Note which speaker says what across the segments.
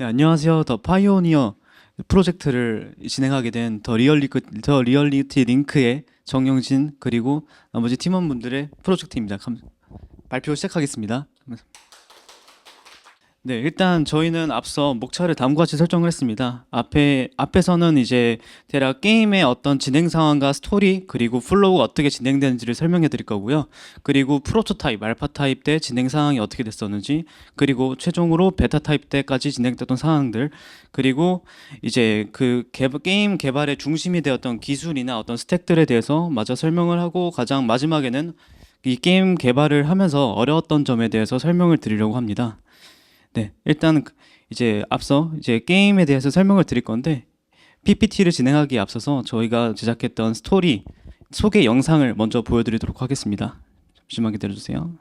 Speaker 1: 네, 안녕하세요. 더 파이오니어 프로젝트를 진행하게 된 더 리얼리티 링크의 정영진 그리고 나머지 팀원분들의 프로젝트입니다. 발표 시작하겠습니다. 네, 일단 저희는 앞서 목차를 다음과 같이 설정을 했습니다. 앞에서는 이제 대략 게임의 어떤 진행 상황과 스토리, 그리고 플로우가 어떻게 진행되는지를 설명해 드릴 거고요. 그리고 프로토타입, 알파 타입 때 진행 상황이 어떻게 됐었는지, 그리고 최종으로 베타 타입 때까지 진행됐던 상황들, 그리고 이제 게임 개발의 중심이 되었던 기술이나 어떤 스택들에 대해서 마저 설명을 하고, 가장 마지막에는 이 게임 개발을 하면서 어려웠던 점에 대해서 설명을 드리려고 합니다. 네, 일단 이제 앞서 이제 게임에 대해서 설명을 드릴 건데 PPT를 진행하기에 앞서서 저희가 제작했던 스토리 소개 영상을 먼저 보여드리도록 하겠습니다. 잠시만 기다려주세요.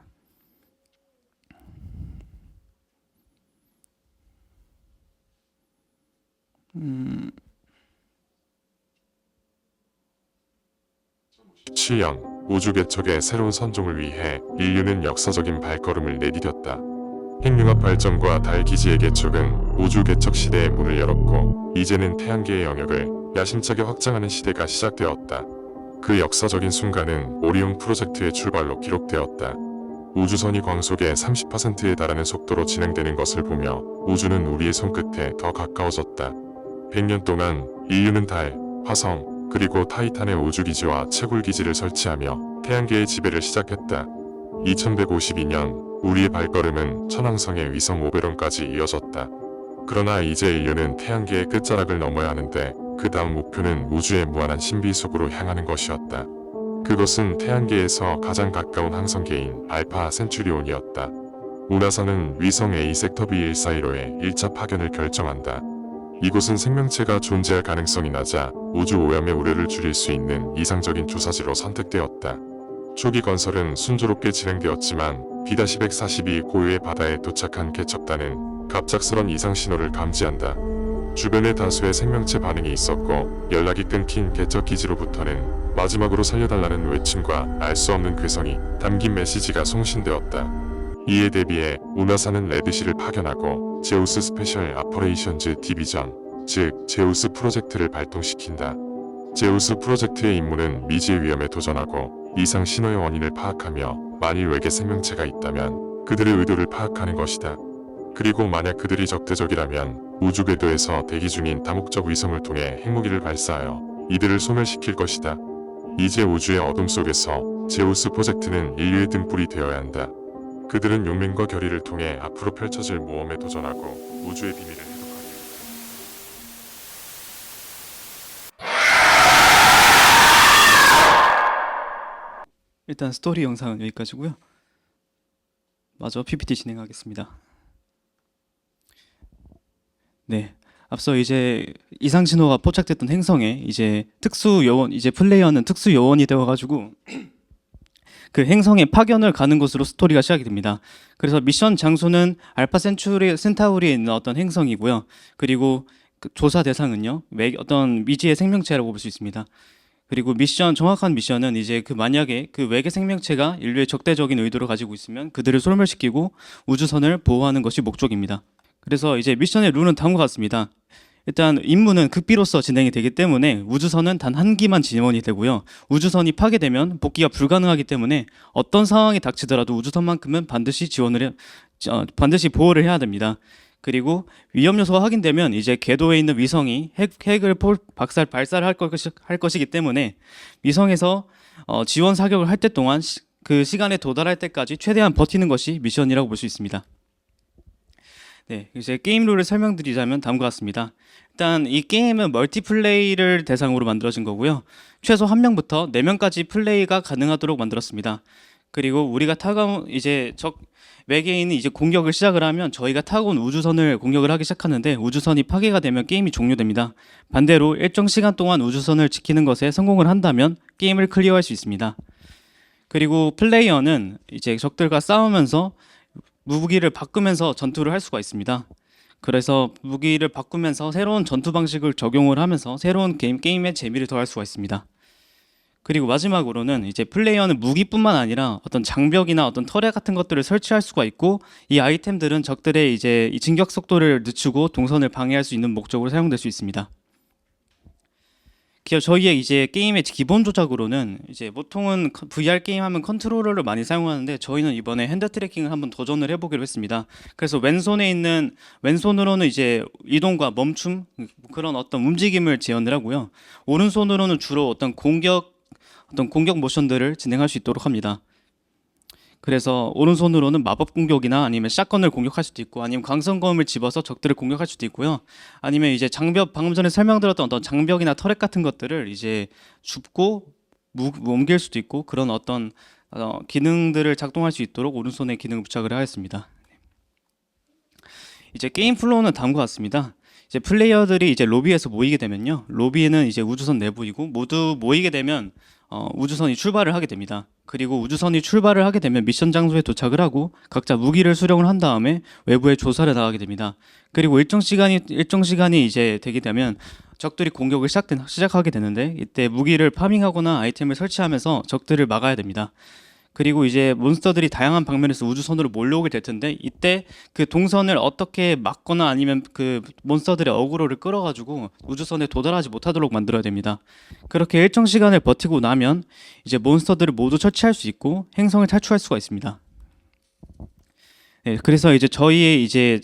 Speaker 2: 취영, 우주 개척의 새로운 선종을 위해 인류는 역사적인 발걸음을 내디뎠다. 핵융합 발전과 달 기지의 개척은 우주 개척 시대의 문을 열었고, 이제는 태양계의 영역을 야심차게 확장하는 시대가 시작되었다. 그 역사적인 순간은 오리온 프로젝트의 출발로 기록되었다. 우주선이 광속의 30%에 달하는 속도로 진행되는 것을 보며 우주는 우리의 손끝에 더 가까워졌다. 100년 동안 인류는 달, 화성, 그리고 타이탄의 우주기지와 채굴기지를 설치하며 태양계의 지배를 시작했다. 2152년 우리의 발걸음은 천왕성의 위성 오베론까지 이어졌다. 그러나 이제 인류는 태양계의 끝자락을 넘어야 하는데 그 다음 목표는 우주의 무한한 신비 속으로 향하는 것이었다. 그것은 태양계에서 가장 가까운 항성계인 알파 센츄리온이었다. 우나사는 위성 A 섹터 B141호의 1차 파견을 결정한다. 이곳은 생명체가 존재할 가능성이 낮아 우주 오염의 우려를 줄일 수 있는 이상적인 주사지로 선택되었다. 초기 건설은 순조롭게 진행되었지만 B-142 고유의 바다에 도착한 개척단은 갑작스런 이상 신호를 감지한다. 주변에 다수의 생명체 반응이 있었고 연락이 끊긴 개척 기지로부터는 마지막으로 살려달라는 외침과 알 수 없는 괴성이 담긴 메시지가 송신되었다. 이에 대비해 우나사는 레드시를 파견하고 제우스 스페셜 아퍼레이션즈 디비전, 즉 제우스 프로젝트를 발동시킨다. 제우스 프로젝트의 임무는 미지의 위험에 도전하고 이상 신호의 원인을 파악하며 만일 외계 생명체가 있다면 그들의 의도를 파악하는 것이다. 그리고 만약 그들이 적대적이라면 우주 궤도에서 대기 중인 다목적 위성을 통해 핵무기를 발사하여 이들을 소멸시킬 것이다. 이제 우주의 어둠 속에서 제우스 프로젝트는 인류의 등불이 되어야 한다. 그들은 용맹과 결의를 통해 앞으로 펼쳐질 모험에 도전하고 우주의 비밀을 해독하기 위해
Speaker 1: 일단 스토리 영상은 여기까지고요. 마저 PPT 진행하겠습니다. 네, 앞서 이제 이상 신호가 포착됐던 행성에 이제 특수 요원, 이제 플레이어는 특수 요원이 되어가지고 그 행성에 파견을 가는 것으로 스토리가 시작이 됩니다. 그래서 미션 장소는 알파 센타우리에 있는 어떤 행성이고요. 그리고 그 조사 대상은요, 어떤 미지의 생명체라고 볼 수 있습니다. 그리고 정확한 미션은 이제 만약에 그 외계 생명체가 인류의 적대적인 의도를 가지고 있으면 그들을 소멸시키고 우주선을 보호하는 것이 목적입니다. 그래서 이제 미션의 룰은 다음과 같습니다. 일단 임무는 극비로서 진행이 되기 때문에 우주선은 단 한 기만 지원이 되고요. 우주선이 파괴되면 복귀가 불가능하기 때문에 어떤 상황이 닥치더라도 우주선만큼은 반드시 보호를 해야 됩니다. 그리고 위험 요소가 확인되면 이제 궤도에 있는 위성이 핵을 발사를 할 것이기 때문에 위성에서 지원 사격을 할 때 동안 그 시간에 도달할 때까지 최대한 버티는 것이 미션이라고 볼 수 있습니다. 네, 이제 게임 룰을 설명드리자면 다음과 같습니다. 일단 이 게임은 멀티플레이를 대상으로 만들어진 거고요. 최소 1명부터 4명까지 플레이가 가능하도록 만들었습니다. 그리고 우리가 이제 외계인이 이제 공격을 시작을 하면 저희가 타고 온 우주선을 공격을 하기 시작하는데 우주선이 파괴가 되면 게임이 종료됩니다. 반대로 일정 시간 동안 우주선을 지키는 것에 성공을 한다면 게임을 클리어할 수 있습니다. 그리고 플레이어는 이제 적들과 싸우면서 무기를 바꾸면서 전투를 할 수가 있습니다. 그래서 무기를 바꾸면서 새로운 전투 방식을 적용을 하면서 새로운 게임의 재미를 더할 수가 있습니다. 그리고 마지막으로는 이제 플레이어는 무기뿐만 아니라 어떤 장벽이나 어떤 터렛 같은 것들을 설치할 수가 있고, 이 아이템들은 적들의 이제 이 진격 속도를 늦추고 동선을 방해할 수 있는 목적으로 사용될 수 있습니다. 저희의 이제 게임의 기본 조작으로는 이제 보통은 VR 게임 하면 컨트롤러를 많이 사용하는데, 저희는 이번에 핸드 트래킹을 한번 도전을 해보기로 했습니다. 그래서 왼손으로는 이제 이동과 멈춤, 그런 어떤 움직임을 지원을 하고요. 오른손으로는 주로 어떤 공격 모션들을 진행할 수 있도록 합니다. 그래서 오른손으로는 마법 공격이나 아니면 샷건을 공격할 수도 있고, 아니면 광선검을 집어서 적들을 공격할 수도 있고요. 아니면 이제 장벽, 방금 전에 설명드렸던 어떤 장벽이나 터렛 같은 것들을 이제 줍고 옮길 수도 있고, 그런 어떤 기능들을 작동할 수 있도록 오른손에 기능을 부착을 하였습니다. 이제 게임 플로우는 다음과 같습니다. 이제 플레이어들이 이제 로비에서 모이게 되면요, 로비는 이제 우주선 내부이고, 모두 모이게 되면 우주선이 출발을 하게 됩니다. 그리고 우주선이 출발을 하게 되면 미션 장소에 도착을 하고 각자 무기를 수령을 한 다음에 외부에 조사를 나가게 됩니다. 그리고 일정 시간이 이제 되게 되면 적들이 공격을 시작하게 되는데, 이때 무기를 파밍하거나 아이템을 설치하면서 적들을 막아야 됩니다. 그리고 이제 몬스터들이 다양한 방면에서 우주선으로 몰려오게 될 텐데, 이때 그 동선을 어떻게 막거나 아니면 그 몬스터들의 어그로를 끌어가지고 우주선에 도달하지 못하도록 만들어야 됩니다. 그렇게 일정 시간을 버티고 나면 이제 몬스터들을 모두 처치할 수 있고 행성을 탈출할 수가 있습니다. 네, 그래서 이제 저희의 이제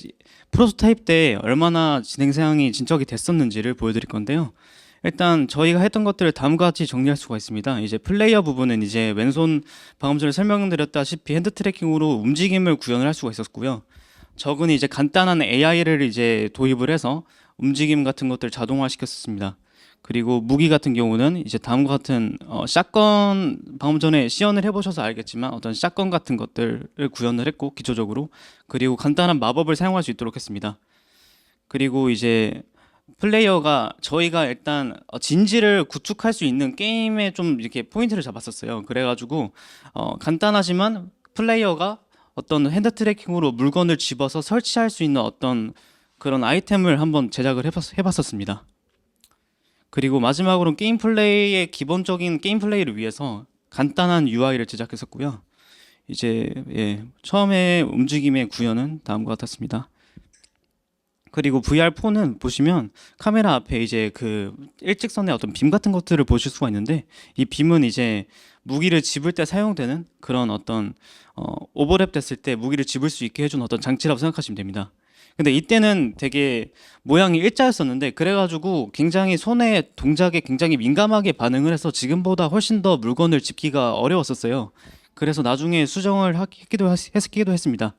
Speaker 1: 프로토타입 때 얼마나 진행 사항이 진척이 됐었는지를 보여드릴 건데요. 일단 저희가 했던 것들을 다음과 같이 정리할 수가 있습니다. 이제 플레이어 부분은 이제 왼손, 방금 전에 설명드렸다시피 핸드 트래킹으로 움직임을 구현을 할 수가 있었고요. 적은 이제 간단한 AI를 이제 도입을 해서 움직임 같은 것들을 자동화시켰습니다. 그리고 무기 같은 경우는 이제 다음과 같은 샷건, 방금 전에 시연을 해보셔서 알겠지만 어떤 샷건 같은 것들을 구현을 했고, 기초적으로. 그리고 간단한 마법을 사용할 수 있도록 했습니다. 그리고 이제 플레이어가, 저희가 일단 진지를 구축할 수 있는 게임에 좀 이렇게 포인트를 잡았었어요. 그래가지고 간단하지만 플레이어가 어떤 핸드 트래킹으로 물건을 집어서 설치할 수 있는 어떤 그런 아이템을 한번 제작을 해봤었습니다. 그리고 마지막으로는 게임 플레이의 기본적인 게임 플레이를 위해서 간단한 UI를 제작했었고요. 이제 처음에 움직임의 구현은 다음과 같았습니다. 그리고 VR4는 보시면 카메라 앞에 이제 그 일직선의 어떤 빔 같은 것들을 보실 수가 있는데, 이 빔은 이제 무기를 집을 때 사용되는 그런 어떤 오버랩 됐을 때 무기를 집을 수 있게 해준 어떤 장치라고 생각하시면 됩니다. 근데 이때는 되게 모양이 일자였었는데, 그래가지고 굉장히 손의 동작에 굉장히 민감하게 반응을 해서 지금보다 훨씬 더 물건을 집기가 어려웠었어요. 그래서 나중에 수정을 했기도 했습니다.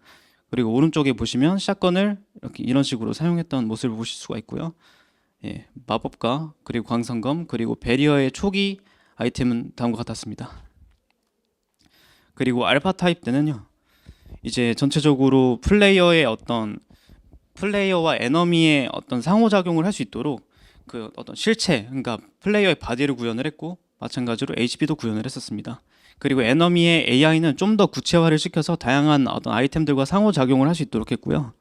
Speaker 1: 그리고 오른쪽에 보시면 샷건을 이렇게 이런 식으로 사용했던 모습을 보실 수가 있고요. 마법과 그리고 광선검 그리고 배리어의 초기 아이템은 다음과 같았습니다. 그리고 알파 타입 때는요, 이제 전체적으로 플레이어와 에너미의 어떤 상호작용을 할 수 있도록 그 어떤 실체, 그러니까 플레이어의 바디를 구현을 했고, 마찬가지로 HP도 구현을 했었습니다. 그리고 에너미의 AI는 좀 더 구체화를 시켜서 다양한 어떤 아이템들과 상호작용을 할 수 있도록 했고요.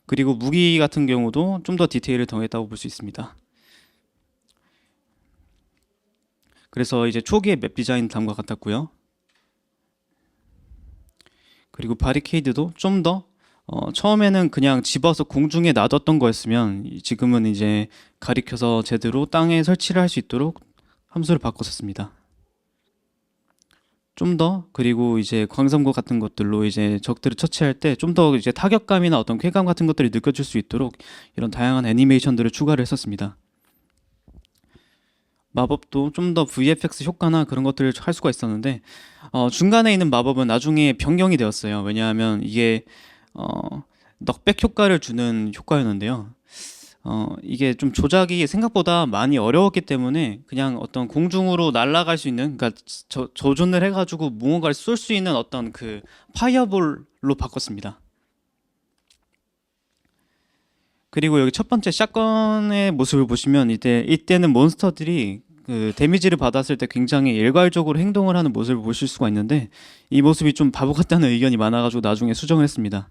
Speaker 1: 그리고 무기 같은 경우도 좀 더 디테일을 더했다고 볼 수 있습니다. 그래서 이제 초기의 맵 디자인 다음과 같았고요. 그리고 바리케이드도 좀 더 처음에는 그냥 집어서 공중에 놔뒀던 거였으면 지금은 이제 가리켜서 제대로 땅에 설치를 할 수 있도록 함수를 바꿨었습니다. 좀 더, 그리고 이제 광선검 같은 것들로 이제 적들을 처치할 때 좀 더 이제 타격감이나 어떤 쾌감 같은 것들이 느껴질 수 있도록 이런 다양한 애니메이션들을 추가를 했었습니다. 마법도 좀 더 VFX 효과나 그런 것들을 할 수가 있었는데, 중간에 있는 마법은 나중에 변경이 되었어요. 왜냐하면 이게 넉백 효과를 주는 효과였는데요. 이게 좀 조작이 생각보다 많이 어려웠기 때문에 그냥 어떤 공중으로 날아갈 수 있는, 그러니까 조준을 해가지고 무언가를 쏠 수 있는 어떤 그 파이어볼로 바꿨습니다. 그리고 여기 첫 번째 샷건의 모습을 보시면 이때는 몬스터들이 그 데미지를 받았을 때 굉장히 일괄적으로 행동을 하는 모습을 보실 수가 있는데, 이 모습이 좀 바보 같다는 의견이 많아가지고 나중에 수정을 했습니다.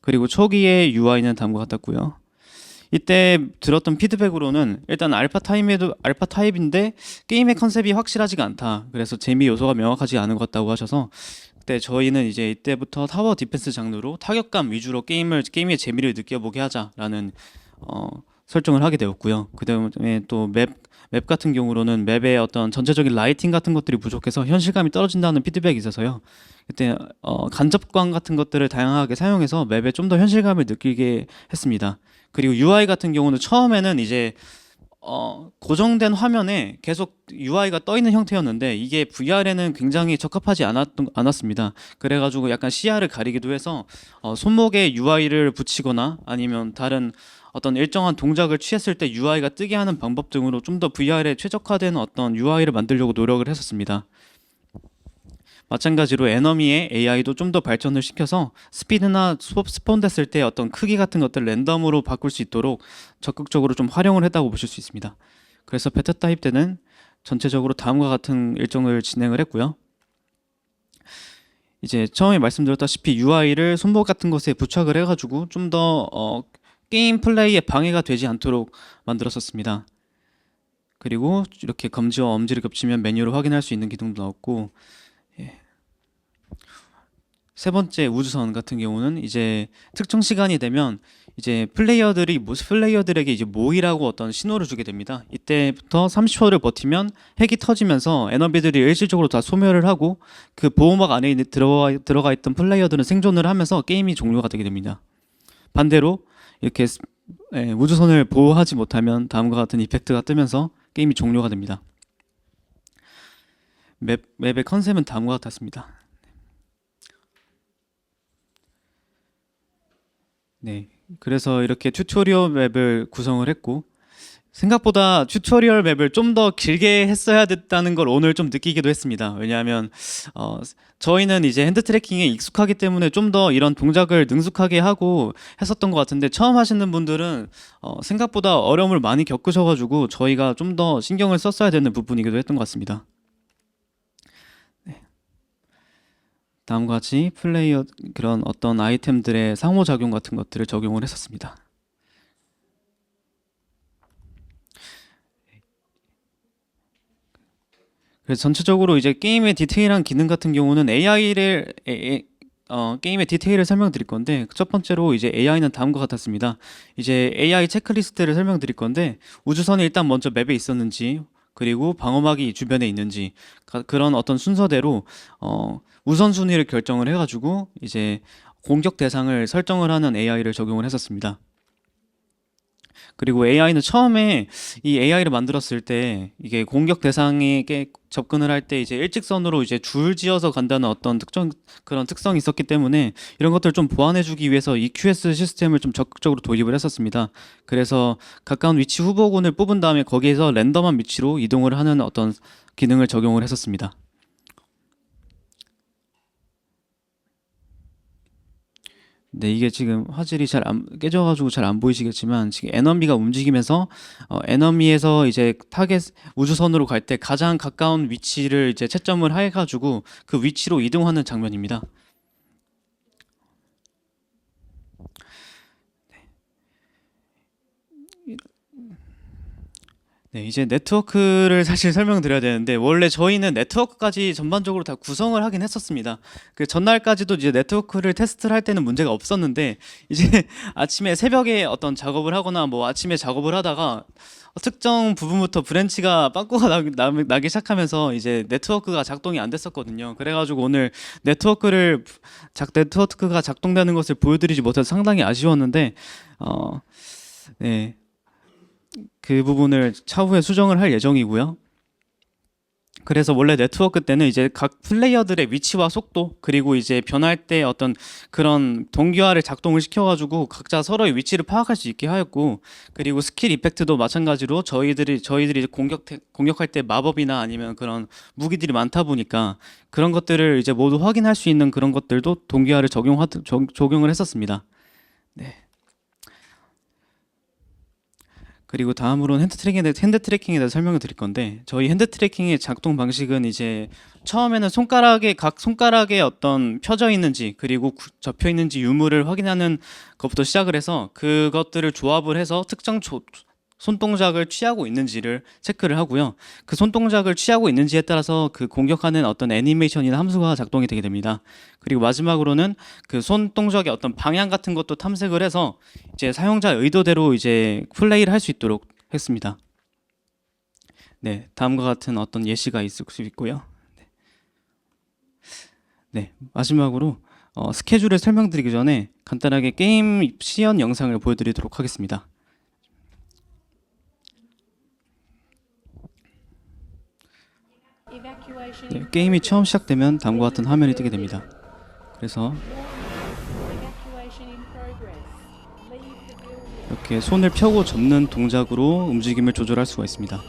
Speaker 1: 그리고 초기의 UI는 다음과 같았고요. 이때 들었던 피드백으로는 일단 알파 타입인데 게임의 컨셉이 확실하지가 않다. 그래서 재미 요소가 명확하지 않은 것 같다고 하셔서 그때 저희는 이제 이때부터 타워 디펜스 장르로 타격감 위주로 게임의 재미를 느껴보게 하자라는 설정을 하게 되었고요. 그다음에 또 맵 같은 경우로는 맵의 어떤 전체적인 라이팅 같은 것들이 부족해서 현실감이 떨어진다는 피드백이 있어서요. 그때 간접광 같은 것들을 다양하게 사용해서 맵에 좀 더 현실감을 느끼게 했습니다. 그리고 UI 같은 경우는 처음에는 이제 고정된 화면에 계속 UI가 떠 있는 형태였는데 이게 VR에는 굉장히 적합하지 않았습니다. 그래가지고 약간 시야를 가리기도 해서 손목에 UI를 붙이거나 아니면 다른 어떤 일정한 동작을 취했을 때 UI가 뜨게 하는 방법 등으로 좀 더 VR에 최적화된 어떤 UI를 만들려고 노력을 했었습니다. 마찬가지로 에너미의 AI도 좀 더 발전을 시켜서 스피드나 스폰됐을 때 어떤 크기 같은 것들 랜덤으로 바꿀 수 있도록 적극적으로 좀 활용을 했다고 보실 수 있습니다. 그래서 베타 타입 때는 전체적으로 다음과 같은 일정을 진행을 했고요. 이제 처음에 말씀드렸다시피 UI를 손목 같은 것에 부착을 해가지고 좀 더 게임 플레이에 방해가 되지 않도록 만들었었습니다. 그리고 이렇게 검지와 엄지를 겹치면 메뉴를 확인할 수 있는 기능도 나왔고, 세 번째 우주선 같은 경우는 이제 특정 시간이 되면 이제 플레이어들에게 이제 모이라고 어떤 신호를 주게 됩니다. 이때부터 30초를 버티면 핵이 터지면서 에너비들이 일시적으로 다 소멸을 하고 그 보호막 안에 들어가 있던 플레이어들은 생존을 하면서 게임이 종료가 되게 됩니다. 반대로 이렇게 우주선을 보호하지 못하면 다음과 같은 이펙트가 뜨면서 게임이 종료가 됩니다. 맵의 컨셉은 다음과 같았습니다. 네, 그래서 이렇게 튜토리얼 맵을 구성을 했고 생각보다 튜토리얼 맵을 좀 더 길게 했어야 됐다는 걸 오늘 좀 느끼기도 했습니다. 왜냐하면 저희는 이제 핸드 트래킹에 익숙하기 때문에 좀 더 이런 동작을 능숙하게 하고 했었던 것 같은데 처음 하시는 분들은 생각보다 어려움을 많이 겪으셔가지고 저희가 좀 더 신경을 썼어야 되는 부분이기도 했던 것 같습니다. 다음과 같이 플레이어 그런 어떤 아이템들의 상호작용 같은 것들을 적용을 했었습니다. 그래서 전체적으로 이제 게임의 디테일한 기능 같은 경우는 게임의 디테일을 설명드릴 건데 첫 번째로 이제 AI는 다음과 같았습니다. 이제 AI 체크리스트를 설명드릴 건데 우주선이 일단 먼저 맵에 있었는지 그리고 방어막이 주변에 있는지 그런 어떤 순서대로 우선순위를 결정을 해가지고 이제 공격 대상을 설정을 하는 AI를 적용을 했었습니다. 그리고 AI는 처음에 이 AI를 만들었을 때 이게 공격 대상에게 접근을 할 때 이제 일직선으로 이제 줄 지어서 간다는 어떤 그런 특성이 있었기 때문에 이런 것들을 좀 보완해주기 위해서 EQS 시스템을 좀 적극적으로 도입을 했었습니다. 그래서 가까운 위치 후보군을 뽑은 다음에 거기에서 랜덤한 위치로 이동을 하는 어떤 기능을 적용을 했었습니다. 네, 이게 지금 화질이 깨져가지고 잘 안 보이시겠지만 지금 에너미가 움직이면서 에너미에서 이제 우주선으로 갈 때 가장 가까운 위치를 이제 채점을 해가지고 그 위치로 이동하는 장면입니다. 네, 이제 네트워크를 사실 설명드려야 되는데 원래 저희는 네트워크까지 전반적으로 다 구성을 하긴 했었습니다. 그 전날까지도 이제 네트워크를 테스트를 할 때는 문제가 없었는데 이제 아침에 새벽에 어떤 작업을 하거나 뭐 아침에 작업을 하다가 특정 부분부터 브랜치가 빠꾸가 나기 시작하면서 이제 네트워크가 작동이 안 됐었거든요. 그래가지고 오늘 네트워크가 작동되는 것을 보여드리지 못해서 상당히 아쉬웠는데 네. 그 부분을 차후에 수정을 할 예정이고요. 그래서 원래 네트워크 때는 이제 각 플레이어들의 위치와 속도 그리고 이제 변할 때 어떤 그런 동기화를 작동을 시켜가지고 각자 서로의 위치를 파악할 수 있게 하였고 그리고 스킬 이펙트도 마찬가지로 저희들이 이제 공격할 때 마법이나 아니면 그런 무기들이 많다 보니까 그런 것들을 이제 모두 확인할 수 있는 그런 것들도 동기화를 적용을 했었습니다. 네. 그리고 다음으로는 핸드 트래킹에 대해서 설명을 드릴 건데, 저희 핸드 트래킹의 작동 방식은 이제 처음에는 각 손가락에 어떤 펴져 있는지 그리고 접혀 있는지 유무를 확인하는 것부터 시작을 해서 그것들을 조합을 해서 특정 손동작을 취하고 있는지를 체크를 하고요. 그 손동작을 취하고 있는지에 따라서 그 공격하는 어떤 애니메이션이나 함수가 작동이 되게 됩니다. 그리고 마지막으로는 그 손동작의 어떤 방향 같은 것도 탐색을 해서 이제 사용자 의도대로 이제 플레이를 할 수 있도록 했습니다. 네, 다음과 같은 어떤 예시가 있을 수 있고요. 네, 마지막으로 스케줄을 설명드리기 전에 간단하게 게임 시연 영상을 보여드리도록 하겠습니다. 네, 게임이 처음 시작되면 다음과 같은 화면이 뜨게 됩니다. 그래서 이렇게 손을 펴고 접는 동작으로 움직임을 조절할 수가 있습니다.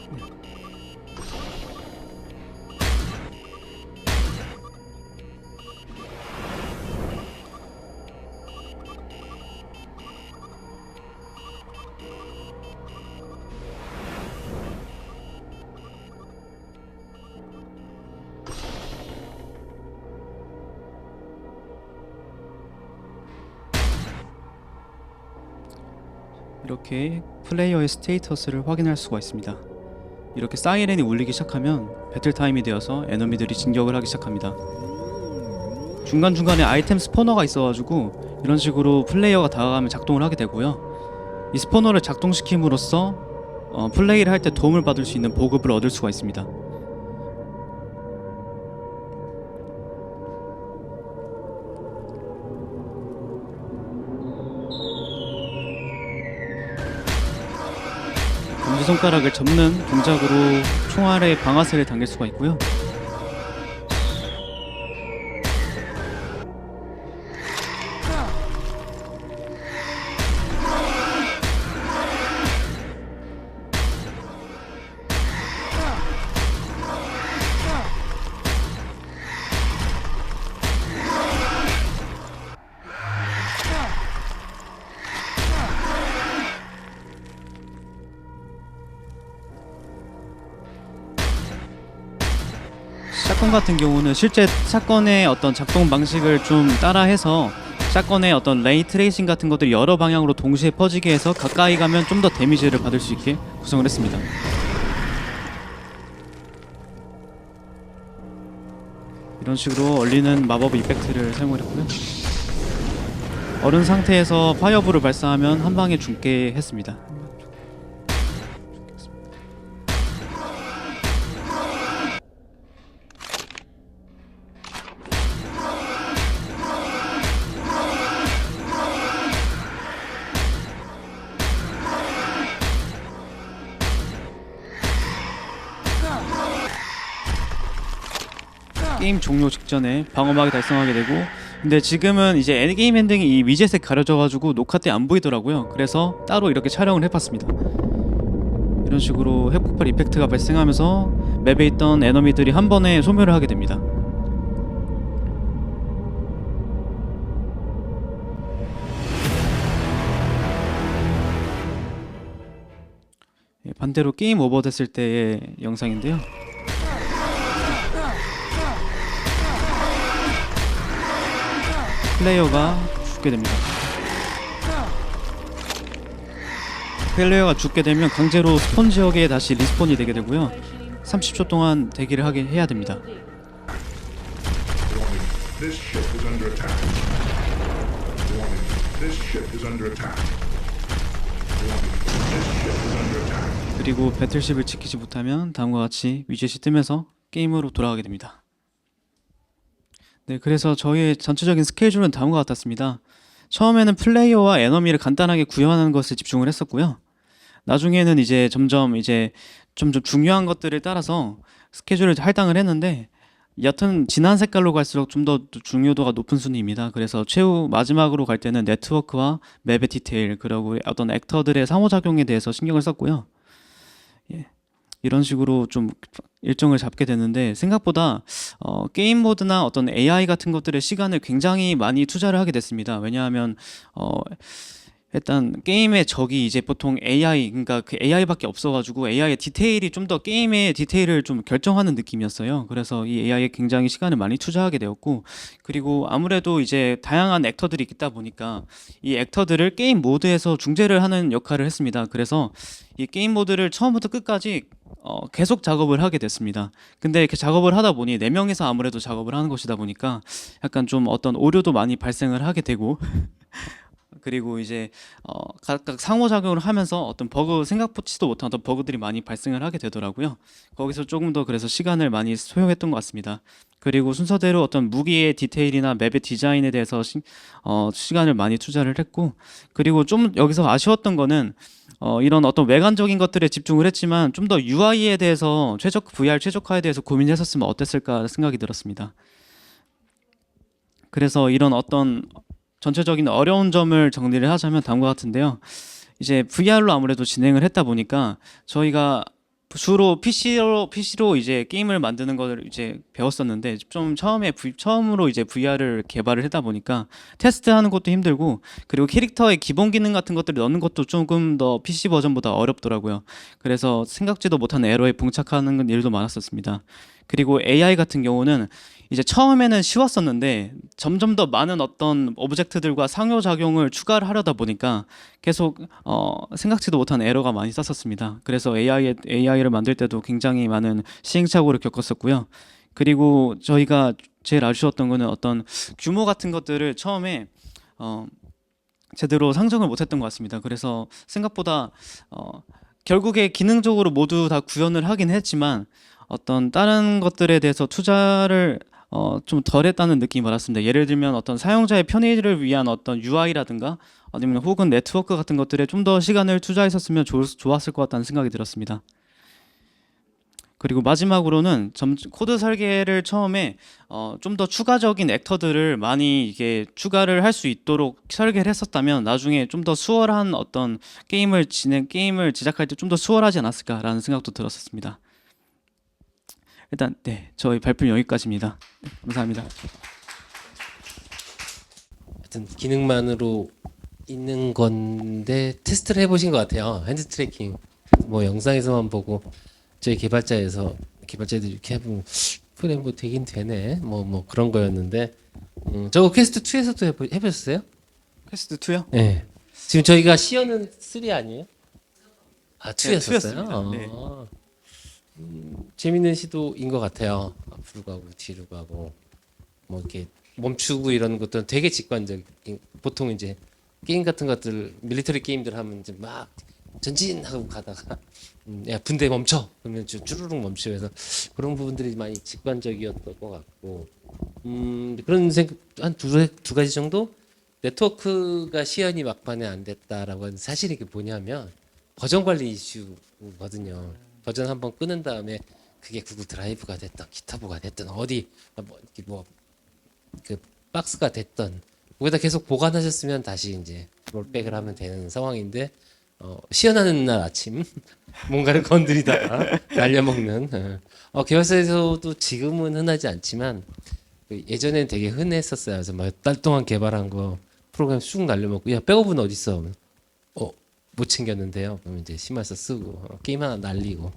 Speaker 1: 이렇게 플레이어의 스테이터스를 확인할 수가 있습니다. 이렇게 사이렌이 울리기 시작하면 배틀 타임이 되어서 에너미들이 진격을 하기 시작합니다. 중간중간에 아이템 스포너가 있어가지고 이런 식으로 플레이어가 다가가면 작동을 하게 되고요. 이 스포너를 작동시킴으로써 플레이를 할 때 도움을 받을 수 있는 보급을 얻을 수가 있습니다. 엄지손가락을 접는 동작으로 총알의 방아쇠를 당길 수가 있고요. 샷건 같은 경우는 실제 샷건의 어떤 작동 방식을 좀 따라해서 샷건의 어떤 레이 트레이싱 같은 것들이 여러 방향으로 동시에 퍼지게 해서 가까이 가면 좀 더 데미지를 받을 수 있게 구성을 했습니다. 이런 식으로 얼리는 마법 이펙트를 사용을 했고요. 얼은 상태에서 파이어볼을 발사하면 한 방에 죽게 했습니다. 게임 종료 직전에 방어막이 달성하게 되고, 근데 지금은 이제 엔게임 엔딩이 이 위젯에 가려져가지고 녹화 때 안 보이더라고요. 그래서 따로 이렇게 촬영을 해봤습니다. 이런 식으로 핵폭발 이펙트가 발생하면서 맵에 있던 에너미들이 한 번에 소멸을 하게 됩니다. 반대로 게임 오버 됐을 때의 영상인데요. 플레이어가 죽게 됩니다. 플레이어가 죽게 되면 강제로 스폰 지역에 다시 리스폰이 되게 되고요. 30초 동안 대기를 하게 해야 됩니다.
Speaker 3: This ship is under attack. Warning, this ship is under attack. Warning, this ship is under attack.
Speaker 1: 그리고 배틀십을 지키지 못하면 다음과 같이 위젯이 뜨면서 게임으로 돌아가게 됩니다. 네, 그래서 저희의 전체적인 스케줄은 다음과 같았습니다. 처음에는 플레이어와 에너미를 간단하게 구현하는 것에 집중을 했었고요. 나중에는 이제 점점 중요한 것들을 따라서 스케줄을 할당을 했는데, 옅은 진한 색깔로 갈수록 좀 더 중요도가 높은 순위입니다. 그래서 최후 마지막으로 갈 때는 네트워크와 맵의 디테일, 그리고 어떤 액터들의 상호작용에 대해서 신경을 썼고요. 예, 이런 식으로 좀 일정을 잡게 되는데, 생각보다 게임 모드나 어떤 AI 같은 것들의 시간을 굉장히 많이 투자를 하게 됐습니다. 왜냐하면 일단 게임의 적이 이제 보통 AI, 그러니까 그 AI밖에 없어가지고 AI의 디테일이 좀 더 게임의 디테일을 좀 결정하는 느낌이었어요. 그래서 이 AI에 굉장히 시간을 많이 투자하게 되었고, 그리고 아무래도 이제 다양한 액터들이 있다 보니까 이 액터들을 게임 모드에서 중재를 하는 역할을 했습니다. 그래서 이 게임 모드를 처음부터 끝까지 계속 작업을 하게 됐습니다. 근데 이렇게 작업을 하다 보니 4명이서 아무래도 작업을 하는 것이다 보니까 약간 좀 어떤 오류도 많이 발생을 하게 되고 그리고 이제 각각 상호작용을 하면서 어떤 버그 생각보지도 못한 어떤 버그들이 많이 발생을 하게 되더라고요. 거기서 조금 더 그래서 시간을 많이 소요했던 것 같습니다. 그리고 순서대로 어떤 무기의 디테일이나 맵의 디자인에 대해서 시간을 많이 투자를 했고, 그리고 좀 여기서 아쉬웠던 거는 이런 어떤 외관적인 것들에 집중을 했지만 좀 더 UI에 대해서 VR 최적화에 대해서 고민했었으면 어땠을까 생각이 들었습니다. 그래서 이런 어떤 전체적인 어려운 점을 정리를 하자면 다음과 같은데요. 이제 VR로 아무래도 진행을 했다 보니까 저희가 주로 PC로 이제 게임을 만드는 걸 이제 배웠었는데 좀 처음으로 이제 VR을 개발을 하다 보니까 테스트하는 것도 힘들고, 그리고 캐릭터의 기본 기능 같은 것들을 넣는 것도 조금 더 PC 버전보다 어렵더라고요. 그래서 생각지도 못한 에러에 봉착하는 일도 많았었습니다. 그리고 AI 같은 경우는 이제 처음에는 쉬웠었는데 점점 더 많은 어떤 오브젝트들과 상호작용을 추가를 하려다 보니까 계속 생각지도 못한 에러가 많이 쌌었습니다. 그래서 AI를 만들 때도 굉장히 많은 시행착오를 겪었었고요. 그리고 저희가 제일 아쉬웠던 거는 어떤 규모 같은 것들을 처음에 제대로 상정을 못했던 것 같습니다. 그래서 생각보다 결국에 기능적으로 모두 다 구현을 하긴 했지만 어떤 다른 것들에 대해서 투자를 좀 덜했다는 느낌이 받았습니다. 예를 들면 어떤 사용자의 편의를 위한 어떤 UI라든가 아니면 혹은 네트워크 같은 것들에 좀 더 시간을 투자했었으면 좋았을 것 같다는 생각이 들었습니다. 그리고 마지막으로는 코드 설계를 처음에 좀 더 추가적인 액터들을 많이 이게 추가를 할 수 있도록 설계를 했었다면 나중에 좀 더 수월한 어떤 게임을 제작할 때 좀 더 수월하지 않았을까라는 생각도 들었었습니다. 일단 네, 저희 발표는 여기까지입니다. 네, 감사합니다.
Speaker 4: 하여튼 기능만으로 있는 건데 테스트를 해보신 것 같아요. 핸드 트래킹 뭐 영상에서만 보고 저희 개발자들이 이렇게 해보면 그래 뭐 되긴 되네 뭐 그런 거였는데 저거 퀘스트 2에서도 해보셨어요?
Speaker 1: 퀘스트 2요?
Speaker 4: 네. 지금 저희가 시연은 3 아니에요? 아 2였었어요?
Speaker 1: 2였습니다. 네.
Speaker 4: 재밌는 시도인 것 같아요. 앞으로 가고 뒤로 가고 뭐 이렇게 멈추고 이러는 것들은 되게 직관적인. 보통 이제 게임 같은 것들 밀리터리 게임들 하면 이제 막 전진하고 가다가 야 분대 멈춰 그러면 쭈루룩 멈추고 해서 그런 부분들이 많이 직관적이었던 것 같고 그런 생각 한 두 가지 정도. 네트워크가 시연이 막판에 안 됐다라고 하는 사실이 이게 뭐냐면 버전 관리 이슈거든요. 버전 한번 끊은 다음에 그게 구글 드라이브가 됐든 기타브가 됐든 어디 그 박스가 됐든 거기다 계속 보관하셨으면 다시 이제 롤백을 하면 되는 상황인데 시연하는 날 아침 뭔가를 건드리다가 날려먹는 개발사에서도 지금은 흔하지 않지만 예전에는 되게 흔했었어요. 그래서 몇 달 동안 개발한 거 프로그램 쑥 날려먹고 야 백업은 어디 있어? 못 챙겼는데요. 그러면 이제 심할서 쓰고 게임 하나 날리고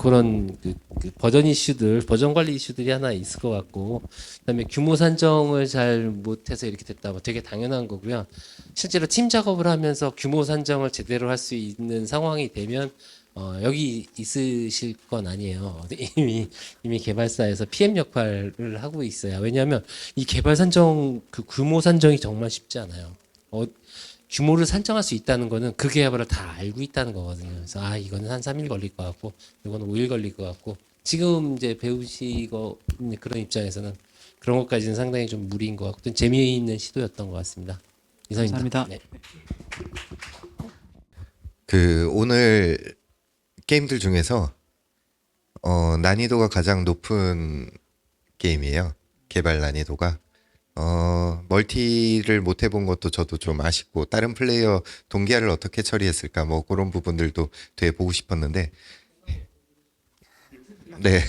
Speaker 4: 그런 그 버전 이슈들, 버전 관리 이슈들이 하나 있을 것 같고, 그다음에 규모 산정을 잘 못해서 이렇게 됐다. 뭐 되게 당연한 거고요. 실제로 팀 작업을 하면서 규모 산정을 제대로 할 수 있는 상황이 되면 여기 있으실 건 아니에요. 이미 개발사에서 PM 역할을 하고 있어요. 왜냐하면 이 개발 산정 그 규모 산정이 정말 쉽지 않아요. 규모를 산정할 수 있다는 거는 그 계약을 다 알고 있다는 거거든요. 그래서 이거는 한 3일 걸릴 것 같고 이거는 5일 걸릴 것 같고 지금 이제 배우시고 있는 그런 입장에서는 그런 것까지는 상당히 좀 무리인 것 같고 재미있는 시도였던 것 같습니다. 이상입니다.
Speaker 1: 감사합니다.
Speaker 4: 네.
Speaker 5: 오늘 게임들 중에서 난이도가 가장 높은 게임이에요. 개발 난이도가. 멀티를 못 해본 것도 저도 좀 아쉽고 다른 플레이어 동기화를 어떻게 처리했을까 뭐 그런 부분들도 되게 보고 싶었는데 네.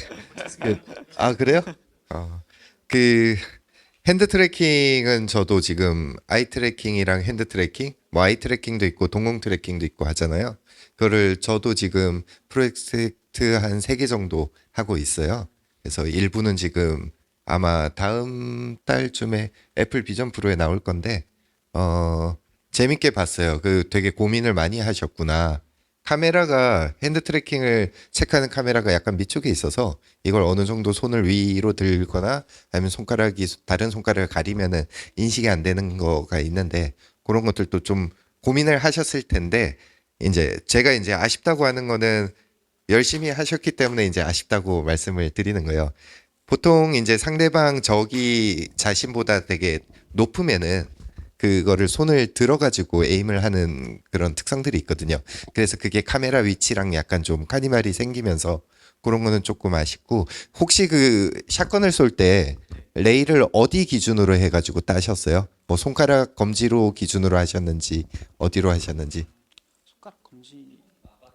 Speaker 5: 그래요? 그 핸드 트래킹은 저도 지금 아이 트래킹이랑 핸드 트래킹, 뭐 아이 트래킹도 있고 동공 트래킹도 있고 하잖아요. 그거를 저도 지금 프로젝트 한 3개 정도 하고 있어요. 그래서 일부는 지금 아마 다음 달쯤에 애플 비전 프로에 나올 건데 재밌게 봤어요. 그 되게 고민을 많이 하셨구나. 카메라가 핸드 트래킹을 체크하는 카메라가 약간 밑쪽에 있어서 이걸 어느 정도 손을 위로 들거나 아니면 손가락이 다른 손가락을 가리면은 인식이 안 되는 거가 있는데 그런 것들도 좀 고민을 하셨을 텐데 이제 제가 이제 아쉽다고 하는 거는 열심히 하셨기 때문에 이제 아쉽다고 말씀을 드리는 거예요. 보통 이제 상대방 적이 자신보다 되게 높으면은 그거를 손을 들어가지고 에임을 하는 그런 특성들이 있거든요. 그래서 그게 카메라 위치랑 약간 좀 카니발이 생기면서 그런 거는 조금 아쉽고 혹시 그 샷건을 쏠 때 레이를 어디 기준으로 해가지고 따셨어요? 뭐 손가락 검지로 기준으로 하셨는지 어디로 하셨는지?
Speaker 1: 손가락 검지.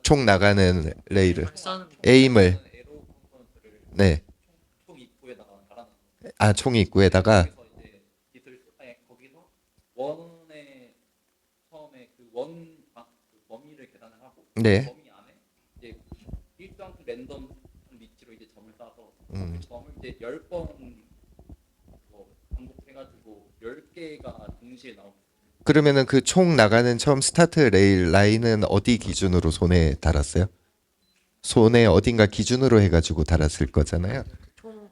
Speaker 5: 총 나가는 레이를 에임을 네. 아, 총 입구에다가
Speaker 6: 원의 처음에 그 범위를 계산을 하고
Speaker 5: 네.
Speaker 6: 범위 안에 이제 일정 랜덤 위치로 이제 점을 따서
Speaker 5: 음.
Speaker 6: 그 점을 이제 10번 반복해가지고 10개가 동시에 나오고
Speaker 5: 그러면은 그 총 나가는 처음 스타트 레일 라인은 어디 기준으로 손에 달았어요? 손에 어딘가 기준으로 해가지고 달았을 거잖아요.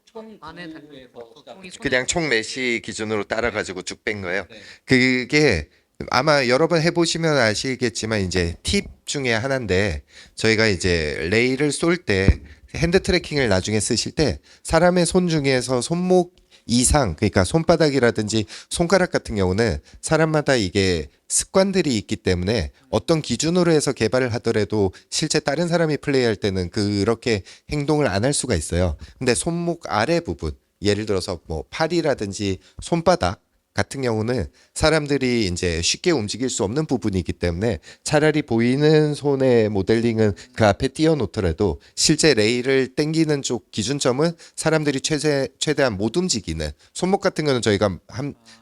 Speaker 7: 총 안에 달려 총이 손에
Speaker 5: 그냥 총 메시 기준으로 따라가지고 쭉 뺀 거예요.
Speaker 6: 네.
Speaker 5: 그게 아마 여러 번 해보시면 아시겠지만 이제 팁 중에 하나인데 저희가 이제 레일을 쏠 때 핸드 트래킹을 나중에 쓰실 때 사람의 손 중에서 손목 이상 그러니까 손바닥이라든지 손가락 같은 경우는 사람마다 이게 습관들이 있기 때문에 어떤 기준으로 해서 개발을 하더라도 실제 다른 사람이 플레이할 때는 그렇게 행동을 안 할 수가 있어요. 근데 손목 아래 부분 예를 들어서 뭐 팔이라든지 손바닥 같은 경우는 사람들이 이제 쉽게 움직일 수 없는 부분이기 때문에 차라리 보이는 손의 모델링은 그 앞에 띄워놓더라도 실제 레일을 당기는 쪽 기준점은 사람들이 최대한 못 움직이는 손목 같은 거는 저희가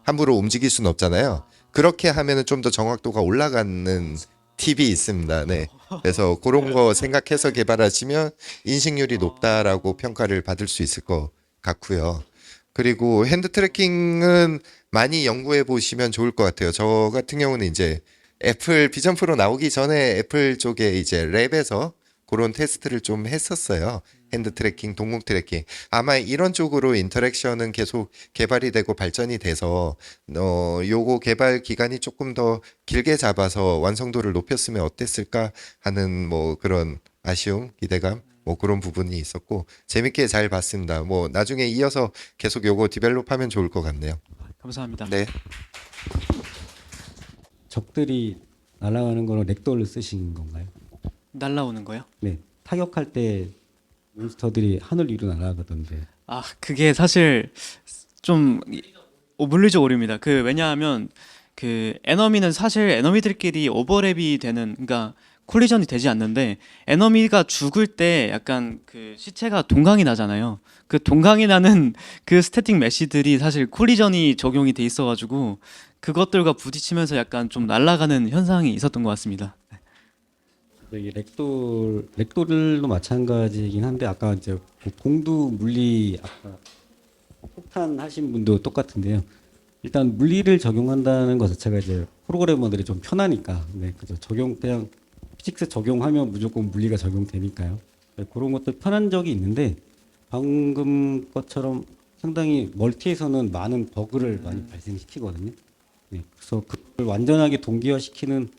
Speaker 5: 함부로 움직일 수는 없잖아요. 그렇게 하면은 좀 더 정확도가 올라가는 팁이 있습니다. 네. 그래서 그런 거 생각해서 개발하시면 인식률이 높다라고 평가를 받을 수 있을 것 같고요. 그리고 핸드 트래킹은 많이 연구해 보시면 좋을 것 같아요. 저 같은 경우는 이제 애플 비전 프로 나오기 전에 애플 쪽에 이제 랩에서 그런 테스트를 좀 했었어요. 핸드 트래킹, 동공 트래킹. 아마 이런 쪽으로 인터랙션은 계속 개발이 되고 발전이 돼서 요거 개발 기간이 조금 더 길게 잡아서 완성도를 높였으면 어땠을까 하는 뭐 그런 아쉬움, 기대감 뭐 그런 부분이 있었고 재밌게 잘 봤습니다. 뭐 나중에 이어서 계속 요거 디벨롭하면 좋을 것 같네요.
Speaker 1: 감사합니다.
Speaker 5: 네.
Speaker 8: 적들이 날아가는 거는 렉돌을 쓰신 건가요?
Speaker 1: 날라오는 거요?
Speaker 8: 네. 타격할 때 몬스터들이 하늘 위로 날아가던데.
Speaker 1: 아, 그게 사실 좀 물리적 오류입니다. 왜냐하면 그 에너미는 사실 에너미들끼리 오버랩이 되는 그러니까 콜리전이 되지 않는데 에너미가 죽을 때 약간 그 시체가 동강이 나잖아요. 그 동강이 나는 그 스태틱 메시들이 사실 콜리전이 적용이 돼 있어가지고 그것들과 부딪히면서 약간 좀 날아가는 현상이 있었던 것 같습니다.
Speaker 8: 이 렉돌도 마찬가지이긴 한데 아까 이제 그 공두 물리 아까 폭탄 하신 분도 똑같은데요. 일단 물리를 적용한다는 것 자체가 이제 프로그래머들이 좀 편하니까 네, 그죠. 그냥 피직스 적용하면 무조건 물리가 적용되니까요. 네, 그런 것들 편한 적이 있는데 방금 것처럼 상당히 멀티에서는 많은 버그를 많이 발생시키거든요. 네, 그래서 그걸 완전하게 동기화시키는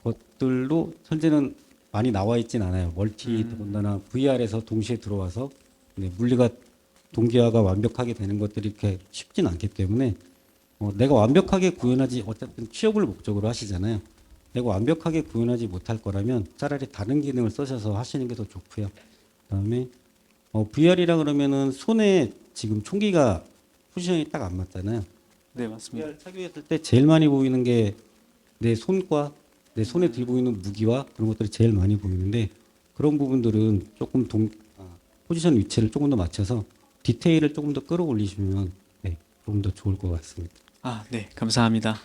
Speaker 8: 것들도 현재는 많이 나와 있진 않아요. 멀티 더군다나 VR에서 동시에 들어와서 네, 물리가 동기화가 완벽하게 되는 것들이 이렇게 쉽진 않기 때문에 내가 완벽하게 구현하지 어쨌든 취업을 목적으로 하시잖아요. 내가 완벽하게 구현하지 못할 거라면 차라리 다른 기능을 쓰셔서 하시는 게 더 좋고요. 그다음에 VR이라 그러면은 손에 지금 총기가 포지션이 딱 안 맞잖아요.
Speaker 1: 네, 맞습니다.
Speaker 8: VR 착용했을 때 제일 많이 보이는 게 내 손과 내 손에 들고 있는 무기와 그런 것들이 제일 많이 보이는데 그런 부분들은 조금 포지션 위치를 조금 더 맞춰서 디테일을 조금 더 끌어올리시면 네, 조금 더 좋을 것 같습니다.
Speaker 1: 아, 네, 감사합니다.